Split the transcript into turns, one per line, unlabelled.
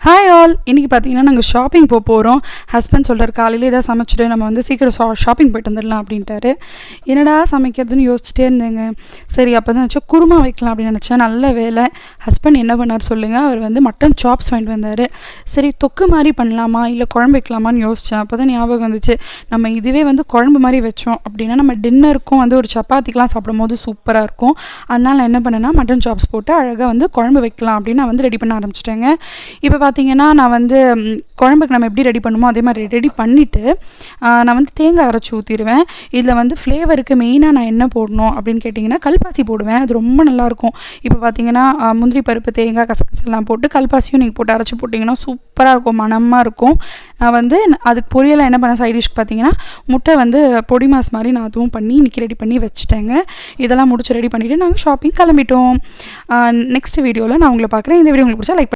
Hi all, இன்றைக்கி பார்த்தீங்கன்னா நாங்கள் ஷாப்பிங் போகிறோம். ஹஸ்பண்ட் சொல்கிறார் காலையில் ஏதாவது சமைச்சிட்டு நம்ம வந்து சீக்கிரம் ஷாப்பிங் போய்ட்டு வந்துடலாம் அப்படின்ட்டாரு. என்னடா சமைக்கிறதுன்னு யோசிச்சுட்டே இருந்தேங்க. சரி அப்போ தான் நினச்சா குருமா வைக்கலாம் அப்படின்னு நினச்சேன். நல்ல வேலை ஹஸ்பண்ட் என்ன பண்ணார் சொல்லுங்கள், அவர் வந்து மட்டன் சாப்ஸ் வாங்கிட்டு வந்தார். சரி தொக்கு மாதிரி பண்ணலாமா இல்லை குழம்பு வைக்கலாமான்னு யோசித்தேன். அப்போ தான் ஞாபகம் வந்துச்சு, நம்ம இதுவே வந்து குழம்பு மாதிரி வச்சோம் அப்படின்னா நம்ம டின்னருக்கும் வந்து ஒரு சப்பாத்திக்கெலாம் சாப்பிடும் போது சூப்பராக இருக்கும். அதனால் நான் என்ன பண்ணேன்னா மட்டன் சாப்ஸ் போட்டு அழகாக வந்து குழம்பு வைக்கலாம் அப்படின்னு நான் வந்து ரெடி பண்ண ஆரம்பிச்சிட்டேங்க. இப்போ பார்த்தீங்கன்னா நான் வந்து குழம்புக்கு நம்ம எப்படி ரெடி பண்ணுமோ அதே மாதிரி ரெடி பண்ணிவிட்டு நான் வந்து தேங்காய் அரைச்சி ஊற்றிடுவேன். இதில் வந்து ஃப்ளேவருக்கு மெயினாக நான் என்ன போடணும் அப்படின்னு கேட்டிங்கன்னா கல்பாசி போடுவேன். அது ரொம்ப நல்லாயிருக்கும். இப்போ பார்த்தீங்கன்னா முந்திரி பருப்பு தேங்காய் கசகசெல்லாம் போட்டு கல்பாசியும் நீங்கள் போட்டு அரைச்சி போட்டிங்கன்னா சூப்பராக இருக்கும், மணமாக இருக்கும். நான் வந்து அதுக்கு பொரியலாக என்ன பண்ணேன், சைட் டிஷ்க்கு பார்த்தீங்கன்னா முட்டை வந்து பொடி மாஸ் மாதிரி நான் அதுவும் பண்ணி இன்றைக்கி ரெடி பண்ணி வச்சுட்டேங்க. இதெல்லாம் முடிச்சு ரெடி பண்ணிவிட்டு நாங்கள் ஷாப்பிங் கிளம்பிட்டோம். நெக்ஸ்ட் வீடியோவில் நான் உங்களை பார்க்குறேன். இந்த வீடியோ உங்களுக்கு பிடிச்சா லைக்